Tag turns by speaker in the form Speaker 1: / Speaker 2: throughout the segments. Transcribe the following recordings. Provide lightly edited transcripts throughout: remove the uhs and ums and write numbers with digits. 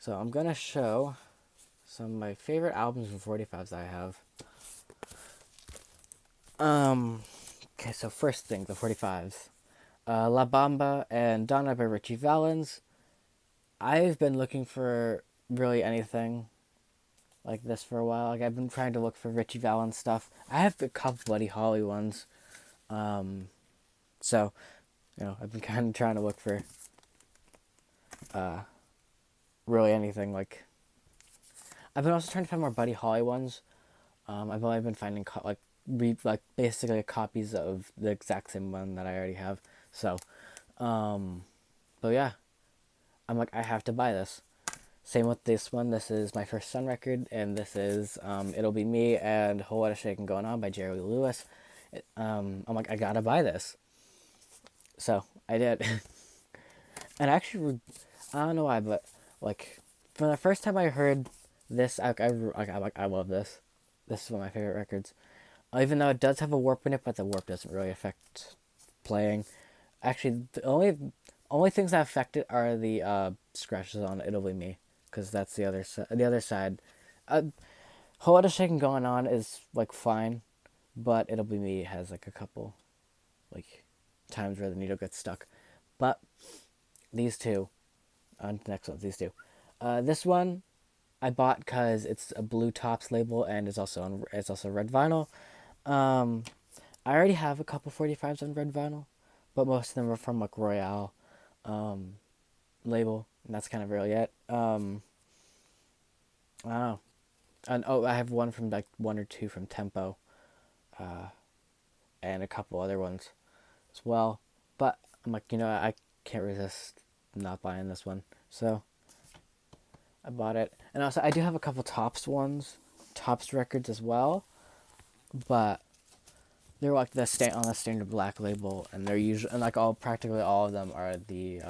Speaker 1: So I'm gonna show some of my favorite albums from 45s that I have. Okay, so first thing, the 45s. La Bamba and Donna by Richie Valens. I've been looking for really anything like this for a while. Like I've been trying to look for Richie Valens stuff. I have a couple Buddy Holly ones. Um, so, I've been kind of trying to look for uh, really anything. Like I've been also trying to find more Buddy Holly ones. I've only been finding basically copies of the exact same one that I already have. So, um, but yeah, I'm like I have to buy this. Same with this one. This is my first Sun record, and this is "It'll Be Me" and "Whole Lot of Shaking Going On" by Jerry Lee Lewis. I'm like I gotta buy this, so I did. And actually, I don't know why, but like for the first time I heard this, I love this. This is one of my favorite records. Even though it does have a warp in it, but the warp doesn't really affect playing. Actually, the only things that affect it are the scratches on "It'll Be Me," because that's the other side. The other side, whole lot of shaking going on is like fine, but "It'll Be Me" has like a couple like times where the needle gets stuck. But these two, on the next ones, these two. This one I bought because it's a Blue Tops label and it's also red vinyl. Um, I already have a couple 45s on red vinyl, but most of them are from like Royale um, label, and that's kind of really it. I don't know. And I have one from like one or two from Tempo, and a couple other ones as well. But I'm like, I can't resist not buying this one, so I bought it. And also, I do have a couple Tops records as well, but they're like on the standard black label, and they're usually and like practically all of them are the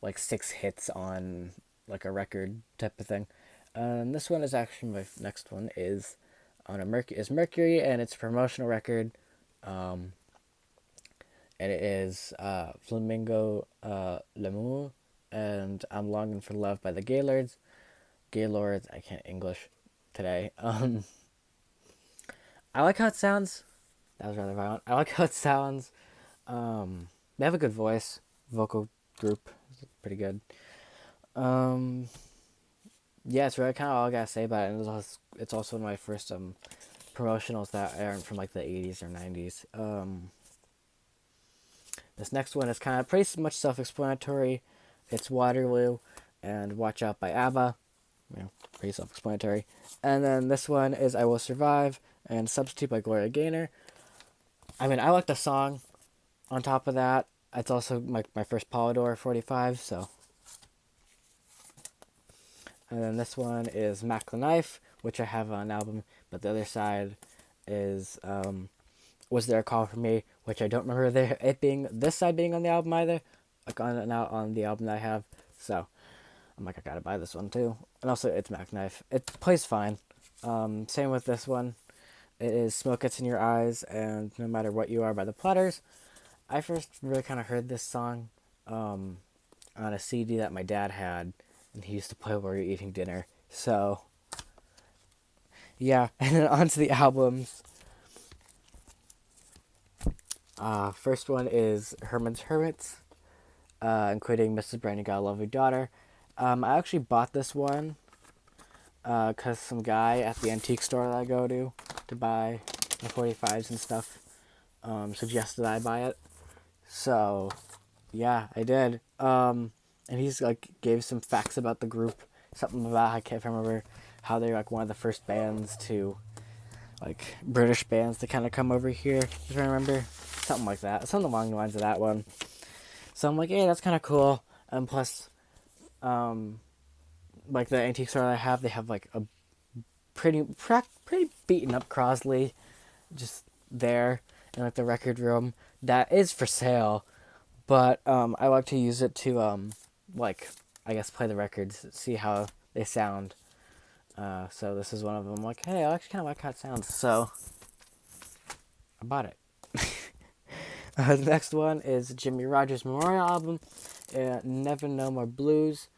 Speaker 1: like 6 hits on like a record type of thing. And this one is actually my next one is on Mercury, and it's a promotional record, um, and it is Flamingo L'amour and I'm Longing for Love by the Gaylords. Gaylords, I can't English today. I like how it sounds. That was rather violent. I like how it sounds. They have a good voice. Vocal group is pretty good. Um, yeah, it's really kind of all I gotta say about it. And it's also my first promotionals that aren't from like the 80s or 90s. This next one is kind of pretty much self-explanatory. It's Waterloo and Watch Out by ABBA. Pretty self-explanatory. And then this one is I Will Survive and Substitute by Gloria Gaynor. I mean, I like the song. On top of that, it's also my first Polydor 45, so. And then this one is Mac the Knife, which I have on an album, but the other side is Was There a Call for Me, which I don't remember this side being on the album either, like on the album that I have. So I'm like, I gotta buy this one too. And also, it's Mac Knife. It plays fine. Same with this one. It is Smoke Gets in Your Eyes and No Matter What You Are by the Platters. I first really kind of heard this song on a CD that my dad had, and he used to play while we were eating dinner. So, yeah. And then on to the albums. First one is Herman's Hermits, including Mrs. Brand, You Got a Lovely Daughter. I actually bought this one because some guy at the antique store that I go to buy the 45s and stuff suggested I buy it. So, yeah, I did. And he's like gave some facts about the group. Something about I can't remember how they're like one of the first bands to like British bands to kind of come over here. If I remember, something like that, something along the lines of that one. So I'm like, hey, that's kind of cool. And plus, like the antique store I have, they have like a pretty beaten up Crosley just there in like the record room that is for sale, but I like to use it to like I guess play the records, see how they sound. So this is one of them. Like, hey, I actually kind of like how it sounds, so I bought it. The next one is Jimmy Rogers' Memorial album, Never No More Blues.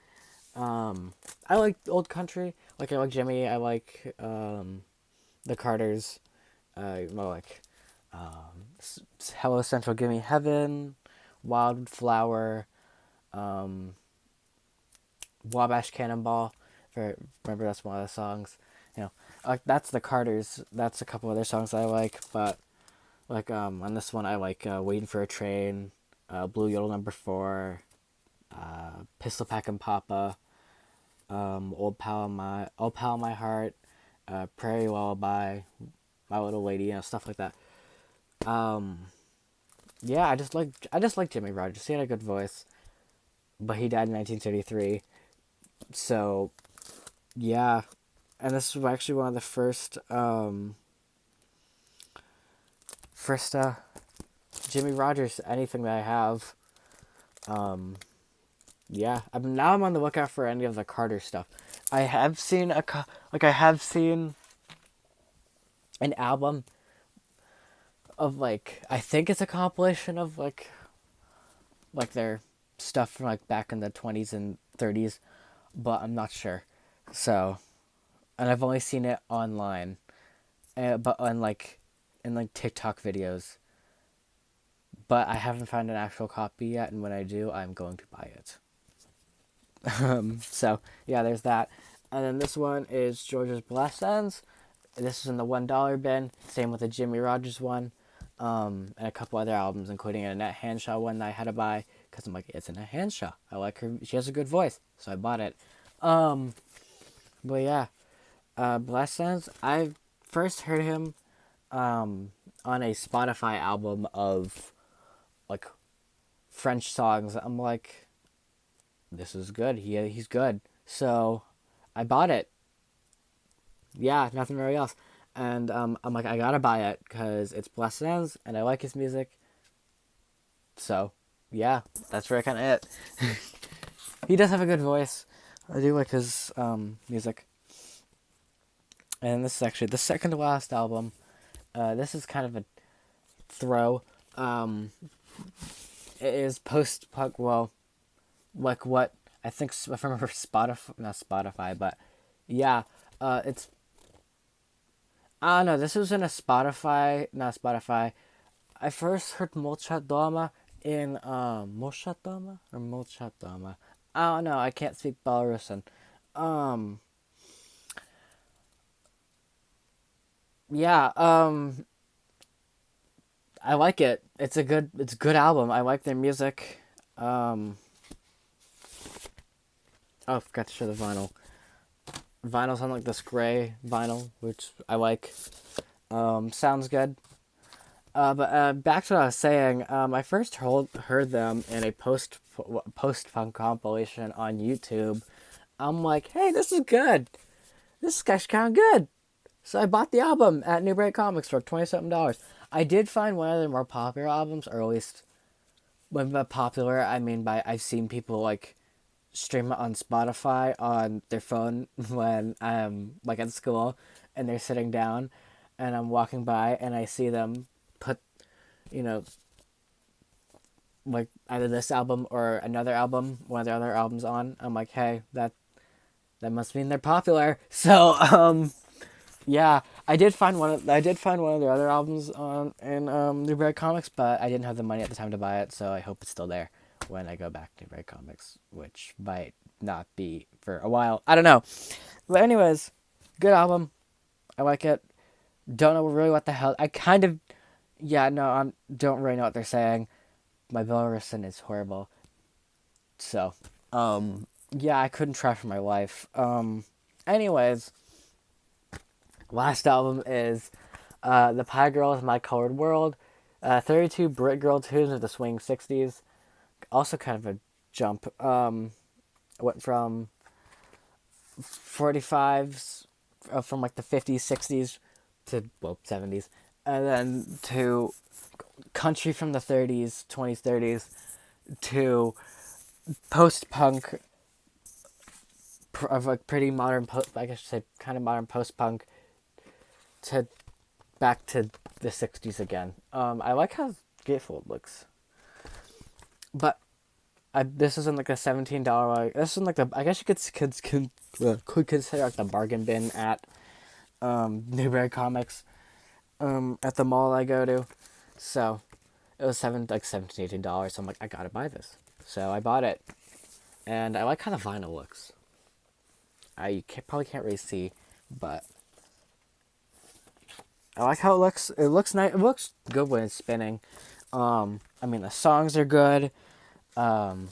Speaker 1: I like old country. Like I like Jimmy. I like the Carters. More like Hello Central, Gimme Heaven, Wildflower, um, Wabash Cannonball. For remember that's one of the songs. You know, like that's the Carters. That's a couple other songs I like, but like on this one I like Waiting for a Train, Blue Yodel Number 4, Pistol Pack and Papa, Old Pal of My Heart, Prairie Lullaby, My Little Lady, stuff like that. Um, yeah, I just like Jimmy Rogers. He had a good voice, but he died in 1933. So yeah, and this was actually one of the first Jimmy Rogers anything that I have. Um, yeah, I'm on the lookout for any of the Carter stuff. I have seen I have seen an album of like I think it's a compilation of like their stuff from like back in the 20s and 30s, but I'm not sure. So, and I've only seen it online, but on in like TikTok videos. But I haven't found an actual copy yet, and when I do, I'm going to buy it. So yeah, there's that, and then this one is George's Blessed Ends. This is in the $1 bin. Same with the Jimmy Rogers one, and a couple other albums, including a Annette Hanshaw one that I had to buy because I'm like, it's Annette Hanshaw. I like her. She has a good voice, so I bought it. Um, but yeah, Blessed Ends. I first heard him on a Spotify album of like French songs. I'm like, this is good. He's good. So I bought it. Yeah, nothing really else. And I'm like, I gotta buy it because it's Blessed Ends and I like his music. So yeah, that's where I kind of it. He does have a good voice. I do like his music. And this is actually the second to last album. This is kind of a throw. It is post punk. Well, like what I think if I remember Spotify, not Spotify, but yeah, it's I don't know. This was in a Spotify, not Spotify. I first heard Molchat Dama in Molchat Dama or Molchat Dama. I don't know. I can't speak Belarusian. Um, yeah. I like it. It's a good album. I like their music. Um, oh, I forgot to show the vinyl. Vinyl's on like this gray vinyl, which I like. Sounds good. But back to what I was saying. I first heard them in a post punk compilation on YouTube. I'm like, hey, this is good. This guy's kind of good. So I bought the album at New Break Comics for $20 something. I did find one of their more popular albums, or at least when by popular I mean by I've seen people like stream it on Spotify on their phone when I'm like at school and they're sitting down and I'm walking by and I see them put you know like either this album or another album, one of their other albums on. I'm like, hey, that must mean they're popular. So yeah, I did find one of their other albums on in New Bread Comics, but I didn't have the money at the time to buy it, so I hope it's still there when I go back to New Bread Comics, which might not be for a while. I don't know. But anyways, good album. I like it. Don't know really what the hell. I kind of yeah, no, I don't really know what they're saying. My Belarusian is horrible. So, yeah, I couldn't try for my life. Anyways, last album is The Pie Girls My Colored World. 32 Brit Girl tunes of the swing 60s. Also kind of a jump. Went from 45s, from like the 50s, 60s to, well, 70s. And then to country from the 30s, 20s, 30s to post-punk of like pretty modern, I guess you say kind of modern post-punk to back to the 60s again. I like how Gatefold looks. But This isn't like a $17. Like, this isn't like the. I guess you could consider like the bargain bin at Newberry Comics at the mall I go to. So it was $17, $18. So I'm like, I gotta buy this. So I bought it, and I like how the vinyl looks. Probably can't really see, but I like how it looks. It looks nice. It looks good when it's spinning. I mean the songs are good. Um,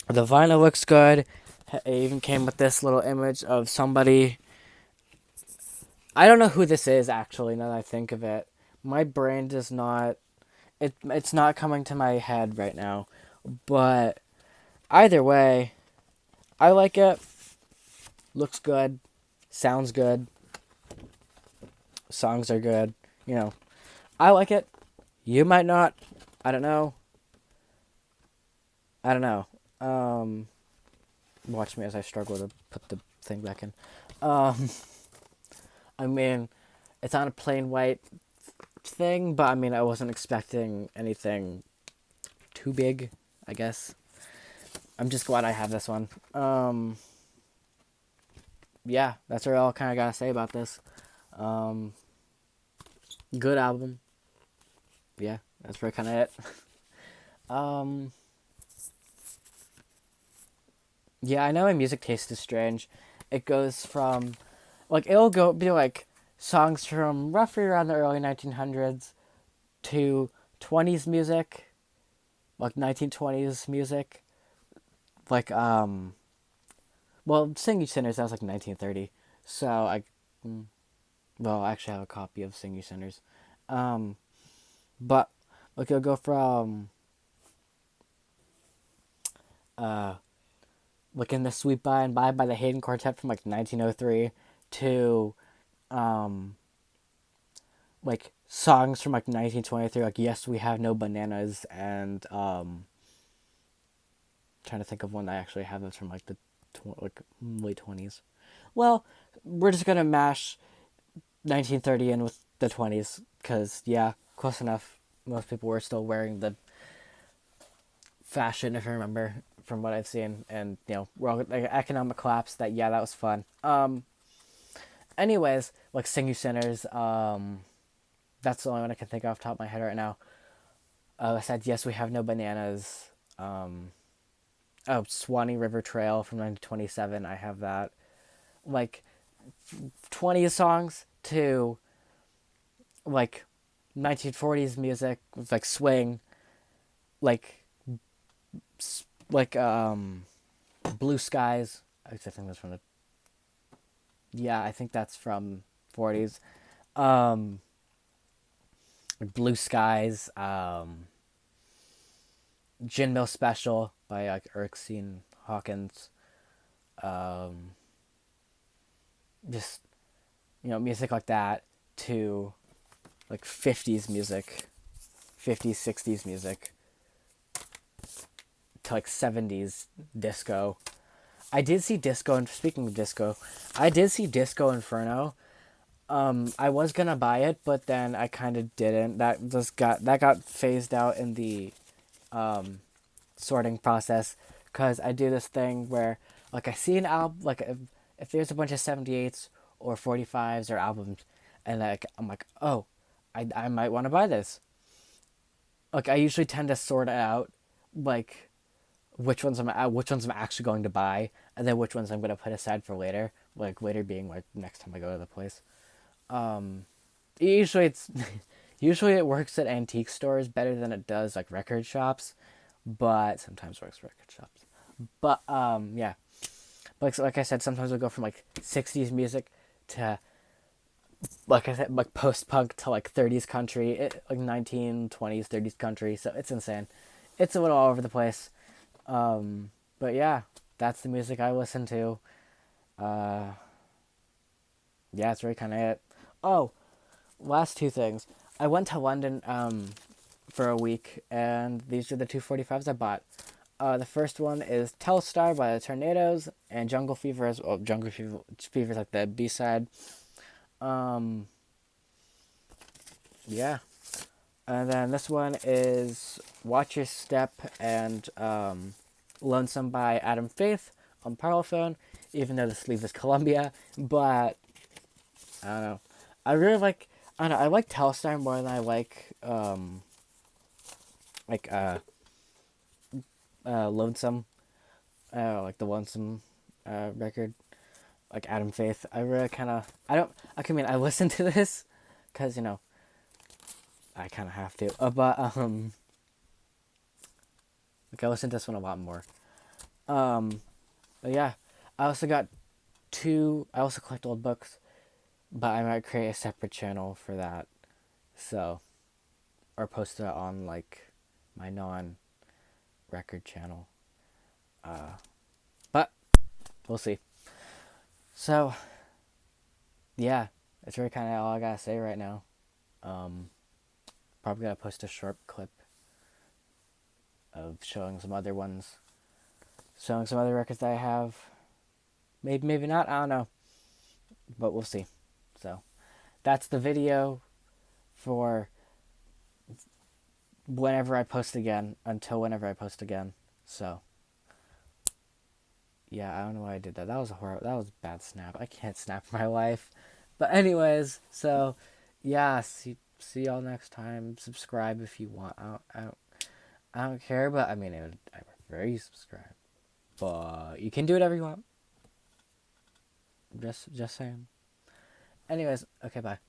Speaker 1: the vinyl looks good. It even came with this little image of somebody. I don't know who this is actually. Now that I think of it, my brain does not. It's not coming to my head right now, but either way, I like it. Looks good, sounds good, songs are good. You know, I like it. You might not. I don't know. I don't know. Watch me as I struggle to put the thing back in. Um, I mean, it's on a plain white thing, but I mean, I wasn't expecting anything too big, I guess. I'm just glad I have this one. Yeah, that's all I kind of gotta say about this. Um, Good album. Yeah, that's really kind of it. um, yeah, I know my music taste is strange. It goes from, like, it'll go be like songs from roughly around the early 1900s to 20s music, like 1920s music, like well, Sing You Sinners, that was like 1930. So mm, well, I actually have a copy of Sing You Sinners. Um, but like it'll go from uh like in the Sweet By and By the Hayden Quartet from like 1903 to um like songs from like 1923, like Yes We Have No Bananas, and trying to think of one that I actually have that's from like the late 20s. Well, we're just gonna mash 1930 in with the 20s because yeah, close enough. Most people were still wearing the fashion, if I remember from what I've seen, and you know, we're all like economic collapse. That yeah, that was fun. Anyways, like Sing You Sinners. That's the only one I can think of off the top of my head right now. I said Yes We Have No Bananas. Um, Swanee River Trail from 1927. I have that. Like 20 songs to like 1940s music with like swing, like like Blue Skies. I think that's from the yeah. I think that's from 40s. Um, Blue Skies. Gin Mill Special by like Erskine Hawkins. Um, just music like that to like 50s music, 50s 60s music to like 70s disco. I did see disco, and speaking of disco, I did see Disco Inferno. I was gonna buy it, but then I kind of didn't. That got phased out in the sorting process because I do this thing where like I see an album, like if there's a bunch of 78s or 45s or albums, and like I'm like, oh, I might want to buy this. Like I usually tend to sort it out, like which ones I'm actually going to buy, and then which ones I'm gonna put aside for later. Like later being like next time I go to the place. Usually it's usually it works at antique stores better than it does like record shops, but sometimes works record shops. But yeah, like I said, sometimes we'll go from like 60s music to like I said, like post punk to like 30s country, like 1920s 30s country. So it's insane. It's a little all over the place. But yeah, that's the music I listen to. Uh, yeah, that's really kind of it. Oh, last two things. I went to London for a week, and these are the 245s I bought. The first one is Telstar by the Tornadoes, and Jungle Fever is Fever is like the B side. Um, yeah. And then this one is Watch Your Step and Lonesome by Adam Faith on Parlophone, even though the sleeve is Columbia. But, I don't know. I really like, I don't know, I like Telstar more than I like, Lonesome, like the Lonesome record, like Adam Faith. I really kind of, I don't, I mean, I listen to this because, you know, I kind of have to. Like I listen to this one a lot more. But yeah, I also got two. I also collect old books, but I might create a separate channel for that. So, or post it on like my non-record channel. But we'll see. So yeah, that's really kind of all I gotta say right now. Um, Probably gotta post a short clip of showing some other ones, showing some other records that I have. Maybe, maybe not. I don't know, but we'll see. So that's the video for whenever I post again until whenever I post again. So yeah, I don't know why I did that. That was a horrible. That was a bad snap. I can't snap my life. But anyways, so yeah, see y'all next time. Subscribe if you want. I don't care, but I mean, I prefer you subscribe. But you can do whatever you want. Just saying. Anyways, okay, bye.